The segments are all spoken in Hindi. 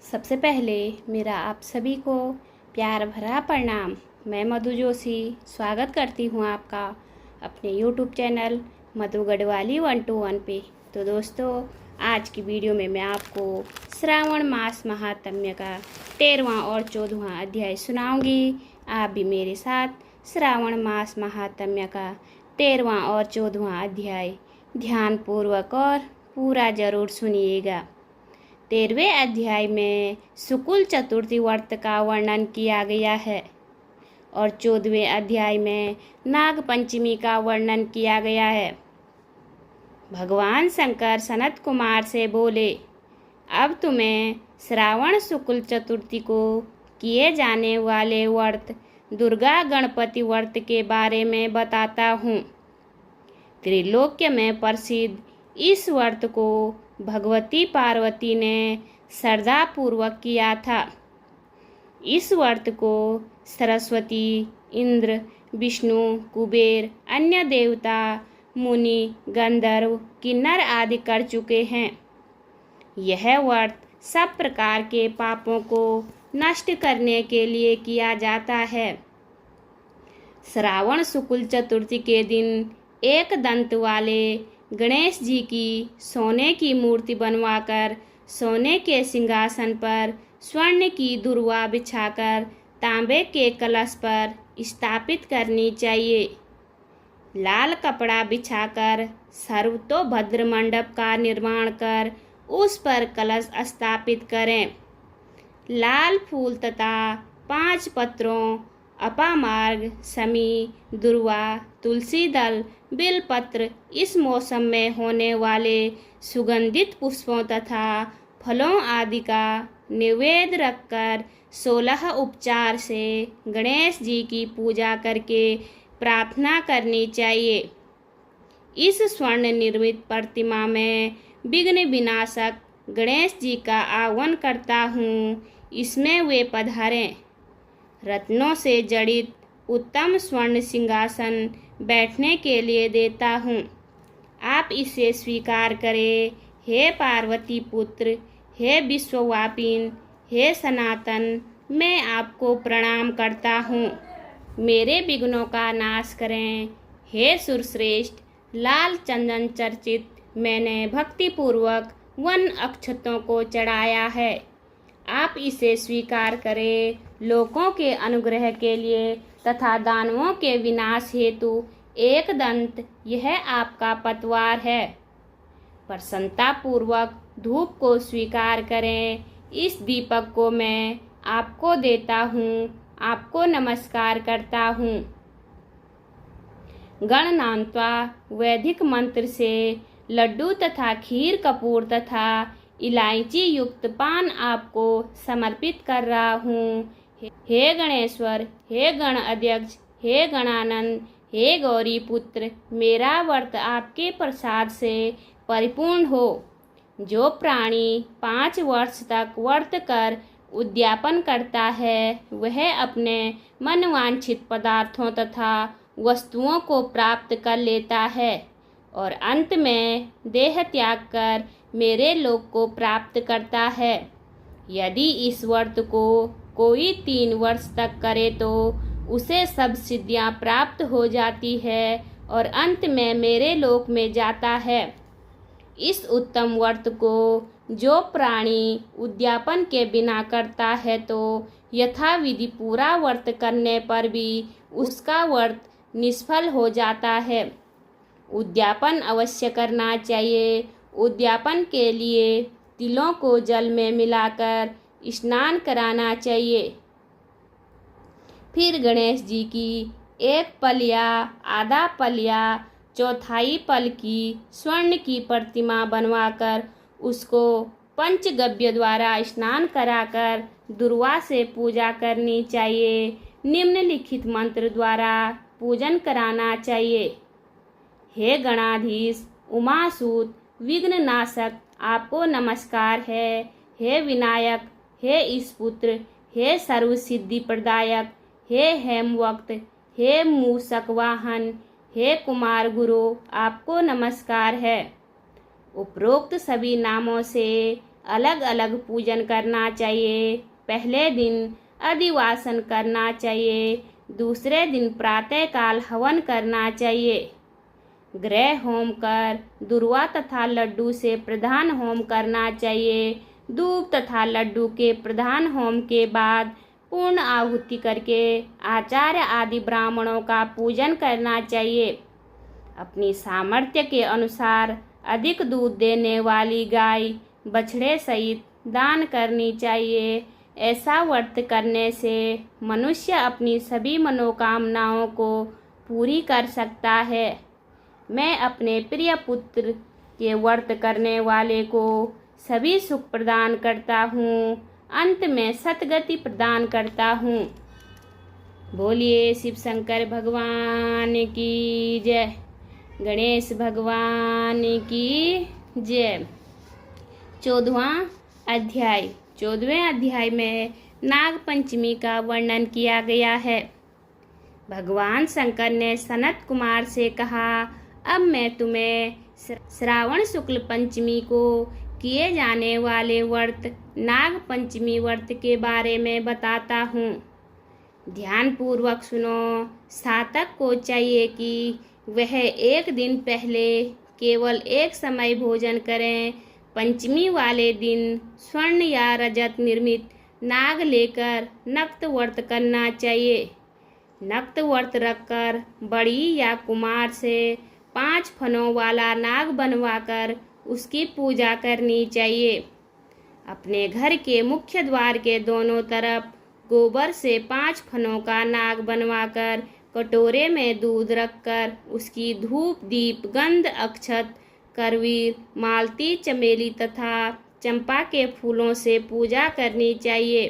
सबसे पहले मेरा आप सभी को प्यार भरा प्रणाम। मैं मधु जोशी स्वागत करती हूँ आपका अपने YouTube चैनल मधु गढ़वाली 121 पे। तो दोस्तों, आज की वीडियो में मैं आपको श्रावण मास महात्म्य का 13वां और 14वां अध्याय सुनाऊंगी। आप भी मेरे साथ श्रावण मास महात्म्य का 13वां और 14वां अध्याय ध्यानपूर्वक और पूरा जरूर सुनिएगा। 13वें अध्याय में शुक्ल चतुर्थी व्रत का वर्णन किया गया है और 14वें अध्याय में नाग पंचमी का वर्णन किया गया है। भगवान शंकर सनत कुमार से बोले, अब तुम्हें श्रावण शुक्ल चतुर्थी को किए जाने वाले व्रत दुर्गा गणपति व्रत के बारे में बताता हूँ। त्रिलोक्य में प्रसिद्ध इस व्रत को भगवती पार्वती ने श्रद्धापूर्वक किया था। इस व्रत को सरस्वती, इंद्र, विष्णु, कुबेर, अन्य देवता, मुनि, गंधर्व, किन्नर आदि कर चुके हैं। यह व्रत सब प्रकार के पापों को नष्ट करने के लिए किया जाता है। श्रावण शुक्ल चतुर्थी के दिन एक दंत वाले गणेश जी की सोने की मूर्ति बनवाकर सोने के सिंहासन पर स्वर्ण की दुर्वा बिछाकर तांबे के कलश पर स्थापित करनी चाहिए। लाल कपड़ा बिछाकर सर्वतोभद्र मंडप का निर्माण कर उस पर कलश स्थापित करें। लाल फूल तथा 5 पत्रों अपामार्ग, समी, दुर्वा, तुलसी दल, बेलपत्र इस मौसम में होने वाले सुगंधित पुष्पों तथा फलों आदि का निवेद्य रखकर 16 उपचार से गणेश जी की पूजा करके प्रार्थना करनी चाहिए। इस स्वर्ण निर्मित प्रतिमा में विघ्न विनाशक गणेश जी का आह्वान करता हूँ, इसमें वे पधारें। रत्नों से जड़ित उत्तम स्वर्ण सिंहासन बैठने के लिए देता हूँ, आप इसे स्वीकार करें। हे पार्वती पुत्र, हे विश्वव्यापिन, हे सनातन, मैं आपको प्रणाम करता हूँ। मेरे विघ्नों का नाश करें। हे सुरश्रेष्ठ, लाल चंदन चर्चित मैंने भक्तिपूर्वक वन अक्षतों को चढ़ाया है, आप इसे स्वीकार करें। लोकों के अनुग्रह के लिए तथा दानवों के विनाश हेतु एक दंत यह आपका पतवार है। प्रसन्नता पूर्वक धूप को स्वीकार करें। इस दीपक को मैं आपको देता हूँ, आपको नमस्कार करता हूँ। गणनान्त्वा वैदिक मंत्र से लड्डू तथा खीर कपूर तथा इलायची युक्त पान आपको समर्पित कर रहा हूँ। हे गणेश्वर, हे गण अध्यक्ष, हे गणानंद, हे गौरी पुत्र, मेरा व्रत आपके प्रसाद से परिपूर्ण हो। जो प्राणी 5 वर्ष तक व्रत कर उद्यापन करता है, वह अपने मनवांछित पदार्थों तथा वस्तुओं को प्राप्त कर लेता है और अंत में देह त्याग कर मेरे लोक को प्राप्त करता है। यदि इस व्रत को कोई 3 वर्ष तक करे तो उसे सब सिद्धियां प्राप्त हो जाती है और अंत में मेरे लोक में जाता है। इस उत्तम व्रत को जो प्राणी उद्यापन के बिना करता है तो यथाविधि पूरा व्रत करने पर भी उसका व्रत निष्फल हो जाता है। उद्यापन अवश्य करना चाहिए। उद्यापन के लिए तिलों को जल में मिलाकर स्नान कराना चाहिए। फिर गणेश जी की 1 पल या आधा पल या चौथाई पल की स्वर्ण की प्रतिमा बनवाकर उसको पंचगव्य द्वारा स्नान कराकर दुर्वा से पूजा करनी चाहिए। निम्नलिखित मंत्र द्वारा पूजन कराना चाहिए। हे गणाधीश, उमासूत, विघ्न नाशक, आपको नमस्कार है। हे विनायक, हे ईशपुत्र, हे सर्वसिद्धि प्रदायक, हे हेमवक्त, हे मूषक वाहन, हे कुमार गुरु, आपको नमस्कार है। उपरोक्त सभी नामों से अलग अलग पूजन करना चाहिए। पहले दिन अधिवासन करना चाहिए, दूसरे दिन प्रातःकाल हवन करना चाहिए। ग्रह होम कर दुर्वा तथा लड्डू से प्रधान होम करना चाहिए। धूप तथा लड्डू के प्रधान होम के बाद पूर्ण आहुति करके आचार्य आदि ब्राह्मणों का पूजन करना चाहिए। अपनी सामर्थ्य के अनुसार अधिक दूध देने वाली गाय बछड़े सहित दान करनी चाहिए। ऐसा व्रत करने से मनुष्य अपनी सभी मनोकामनाओं को पूरी कर सकता है। मैं अपने प्रिय पुत्र के व्रत करने वाले को सभी सुख प्रदान करता हूँ, अंत में सतगति प्रदान करता हूँ। बोलिए शिव शंकर भगवान की जय, गणेश भगवान की जय। 14वां अध्याय। 14वें अध्याय में नाग पंचमी का वर्णन किया गया है। भगवान शंकर ने सनत कुमार से कहा, अब मैं तुम्हें श्रावण शुक्ल पंचमी को किए जाने वाले व्रत नाग पंचमी व्रत के बारे में बताता हूँ। ध्यान पूर्वक सुनो। साधक को चाहिए कि वह एक दिन पहले केवल एक समय भोजन करें। पंचमी वाले दिन स्वर्ण या रजत निर्मित नाग लेकर नक्त व्रत करना चाहिए। नक्त व्रत रखकर बड़ी या कुमार से 5 फनों वाला नाग बनवाकर उसकी पूजा करनी चाहिए। अपने घर के मुख्य द्वार के दोनों तरफ गोबर से 5 फनों का नाग बनवाकर कटोरे में दूध रखकर उसकी धूप दीप गंध अक्षत करवीर मालती चमेली तथा चंपा के फूलों से पूजा करनी चाहिए।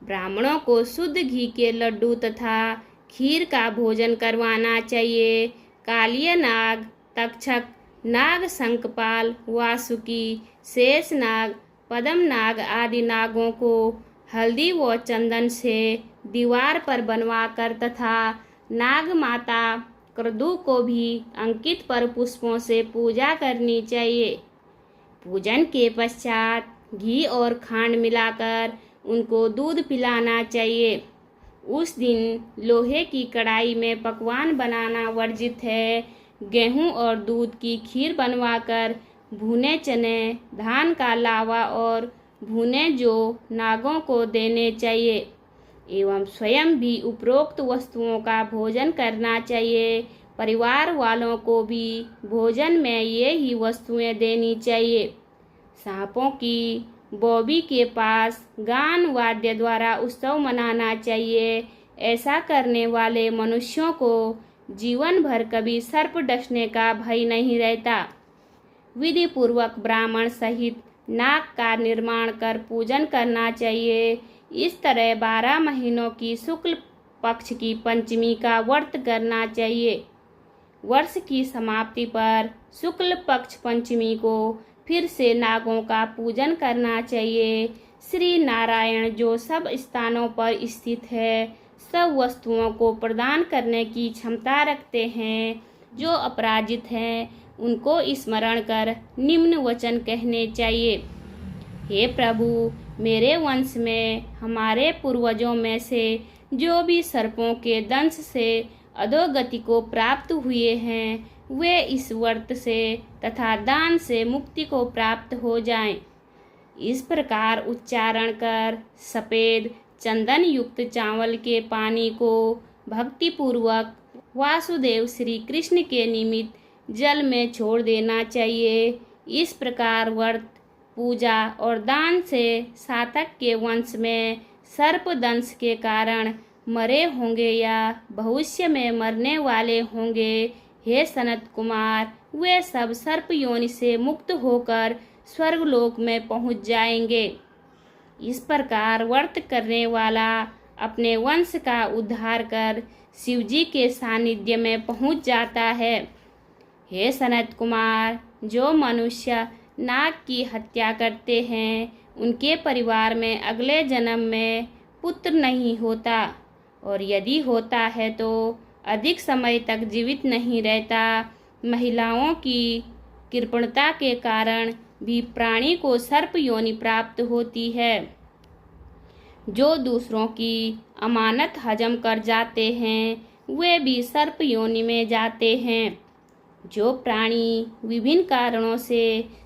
ब्राह्मणों को शुद्ध घी के लड्डू तथा खीर का भोजन करवाना चाहिए। कालिया नाग, तक्षक नाग, शंखपाल, वासुकी, शेष नाग, पद्म नाग आदि नागों को हल्दी व चंदन से दीवार पर बनवाकर तथा नाग माता क्रदु को भी अंकित पर पुष्पों से पूजा करनी चाहिए। पूजन के पश्चात घी और खांड मिलाकर उनको दूध पिलाना चाहिए। उस दिन लोहे की कढ़ाई में पकवान बनाना वर्जित है। गेहूं और दूध की खीर बनवाकर भुने चने, धान का लावा और भुने जौ नागों को देने चाहिए एवं स्वयं भी उपरोक्त वस्तुओं का भोजन करना चाहिए। परिवार वालों को भी भोजन में ये ही वस्तुएं देनी चाहिए। सांपों की बॉबी के पास गान वाद्य द्वारा उत्सव मनाना चाहिए। ऐसा करने वाले मनुष्यों को जीवन भर कभी सर्प डसने का भय नहीं रहता। विधि पूर्वक ब्राह्मण सहित नाग का निर्माण कर पूजन करना चाहिए। इस तरह 12 महीनों की शुक्ल पक्ष की पंचमी का व्रत करना चाहिए। वर्ष की समाप्ति पर शुक्ल पक्ष पंचमी को फिर से नागों का पूजन करना चाहिए। श्री नारायण जो सब स्थानों पर स्थित है, सब वस्तुओं को प्रदान करने की क्षमता रखते हैं। जो अपराजित हैं उनको स्मरण कर निम्न वचन कहने चाहिए। हे प्रभु, मेरे वंश में हमारे पूर्वजों में से जो भी सर्पों के दंश से अधोगति को प्राप्त हुए हैं, वे इस व्रत से तथा दान से मुक्ति को प्राप्त हो जाएं। इस प्रकार उच्चारण कर सफ़ेद चंदन युक्त चावल के पानी को भक्तिपूर्वक वासुदेव श्री कृष्ण के निमित्त जल में छोड़ देना चाहिए। इस प्रकार व्रत, पूजा और दान से सातक के वंश में सर्प दंश के कारण मरे होंगे या भविष्य में मरने वाले होंगे, हे सनत कुमार, वे सब सर्प योनि से मुक्त होकर स्वर्गलोक में पहुँच जाएंगे। इस प्रकार व्रत करने वाला अपने वंश का उद्धार कर शिवजी के सानिध्य में पहुँच जाता है। हे सनत कुमार, जो मनुष्य नाग की हत्या करते हैं, उनके परिवार में अगले जन्म में पुत्र नहीं होता, और यदि होता है तो अधिक समय तक जीवित नहीं रहता। महिलाओं की कृपणता के कारण भी प्राणी को सर्प योनि प्राप्त होती है। जो दूसरों की अमानत हजम कर जाते हैं वे भी सर्प योनि में जाते हैं। जो प्राणी विभिन्न कारणों से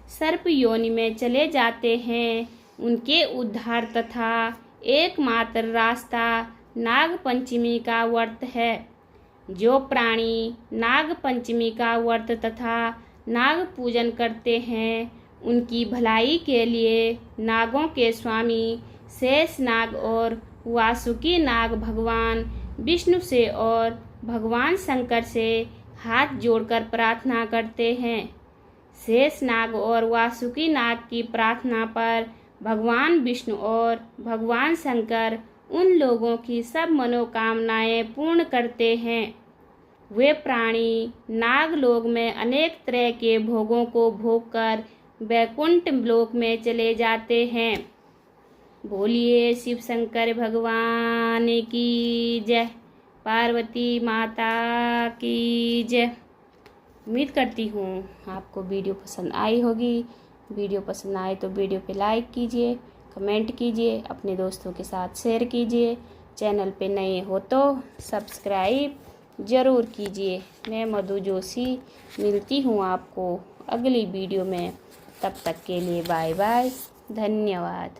सर्प योनि में चले जाते हैं उनके उद्धार तथा एकमात्र रास्ता नाग पंचमी का व्रत है। जो प्राणी नाग पंचमी का व्रत तथा नाग पूजन करते हैं उनकी भलाई के लिए नागों के स्वामी शेष नाग और वासुकी नाग भगवान विष्णु से और भगवान शंकर से हाथ जोड़कर प्रार्थना करते हैं। शेष नाग और वासुकी नाग की प्रार्थना पर भगवान विष्णु और भगवान शंकर उन लोगों की सब मनोकामनाएं पूर्ण करते हैं। वे प्राणी नागलोक में अनेक तरह के भोगों को भोगकर वैकुंठ लोक में चले जाते हैं। बोलिए शिव शंकर भगवान की जय, पार्वती माता की जय। उम्मीद करती हूँ आपको वीडियो पसंद आई होगी। वीडियो पसंद आए तो वीडियो पे लाइक कीजिए, कमेंट कीजिए, अपने दोस्तों के साथ शेयर कीजिए। चैनल पे नए हो तो सब्सक्राइब ज़रूर कीजिए। मैं मधु जोशी मिलती हूँ आपको अगली वीडियो में। तब तक के लिए बाय बाय, धन्यवाद।